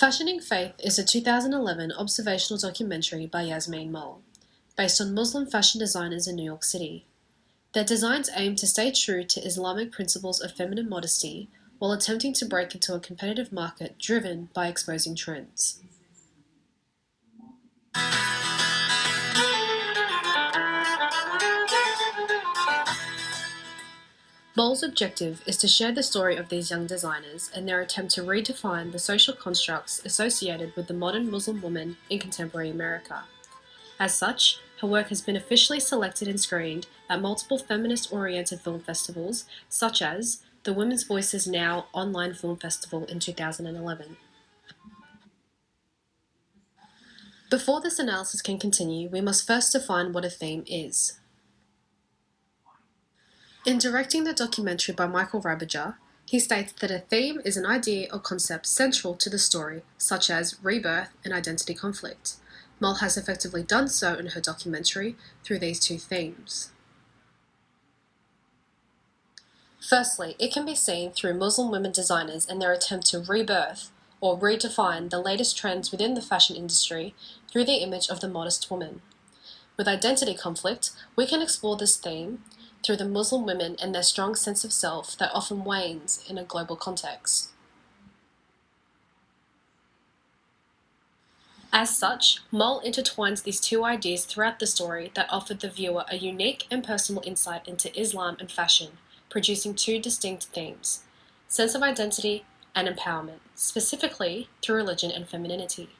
Fashioning Faith is a 2011 observational documentary by Yasmin Mole, based on Muslim fashion designers in New York City. Their designs aim to stay true to Islamic principles of feminine modesty while attempting to break into a competitive market driven by exposing trends. Mole's objective is to share the story of these young designers and their attempt to redefine the social constructs associated with the modern Muslim woman in contemporary America. As such, her work has been officially selected and screened at multiple feminist-oriented film festivals, such as the Women's Voices Now online film festival in 2011. Before this analysis can continue, we must first define what a theme is. In directing the documentary by Michael Rabaja, he states that a theme is an idea or concept central to the story, such as rebirth and identity conflict. Mole has effectively done so in her documentary through these two themes. Firstly, it can be seen through Muslim women designers and their attempt to rebirth or redefine the latest trends within the fashion industry through the image of the modest woman. With identity conflict, we can explore this theme through the Muslim women and their strong sense of self that often wanes in a global context. As such, Mole intertwines these two ideas throughout the story that offered the viewer a unique and personal insight into Islam and fashion, producing two distinct themes: sense of identity and empowerment, specifically through religion and femininity.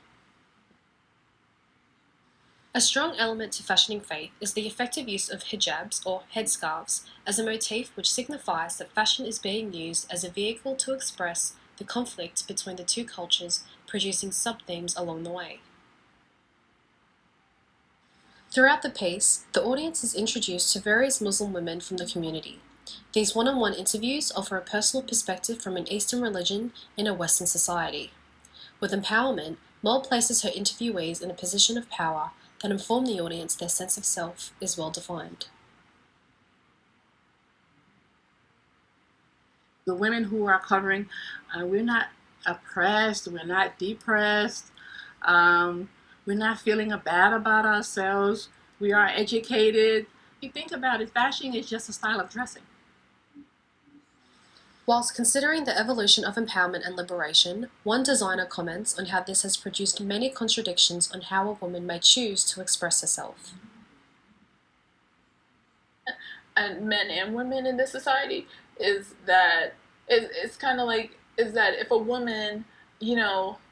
A strong element to fashioning faith is the effective use of hijabs or headscarves as a motif which signifies that fashion is being used as a vehicle to express the conflict between the two cultures, producing sub-themes along the way. Throughout the piece, the audience is introduced to various Muslim women from the community. These one-on-one interviews offer a personal perspective from an Eastern religion in a Western society. With empowerment, Mole places her interviewees in a position of power that inform the audience their sense of self is well defined. The women who are covering, we're not oppressed, we're not depressed, we're not feeling bad about ourselves, we are educated. You think about it, fashion is just a style of dressing. Whilst considering the evolution of empowerment and liberation, one designer comments on how this has produced many contradictions on how a woman may choose to express herself. And men and women in this society is that it's kind of like is that if a woman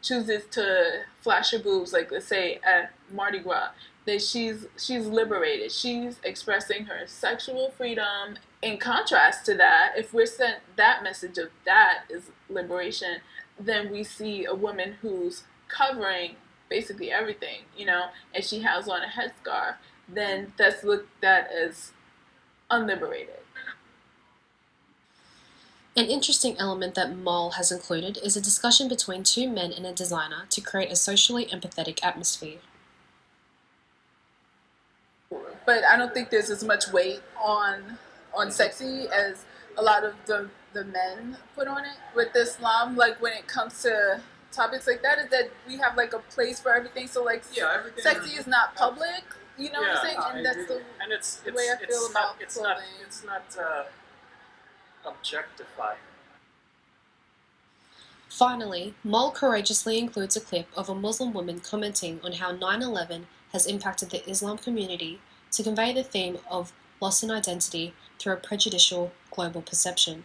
chooses to flash her boobs, like let's say at Mardi Gras, that she's liberated, she's expressing her sexual freedom. In contrast to that, if we're sent that message of that is liberation, then we see a woman who's covering basically everything, and she has on a headscarf, then that's looked at as unliberated. An interesting element that Mole has included is a discussion between two men and a designer to create a socially empathetic atmosphere. But I don't think there's as much weight on sexy as a lot of the men put on it with Islam. Like when it comes to topics like that, is that we have like a place for everything. So like sexy is not public. You know what I'm saying? And that's the way I feel about clothing. It's not objectifying. Finally, Mole courageously includes a clip of a Muslim woman commenting on how 9/11 has impacted the Islam community to convey the theme of loss in identity through a prejudicial global perception.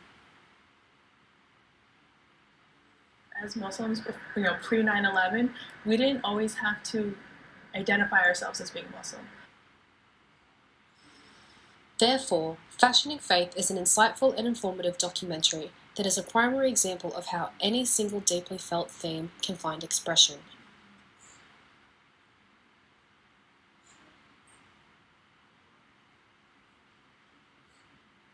As Muslims, pre 9/11, we didn't always have to identify ourselves as being Muslim. Therefore, Fashioning Faith is an insightful and informative documentary that is a primary example of how any single deeply felt theme can find expression.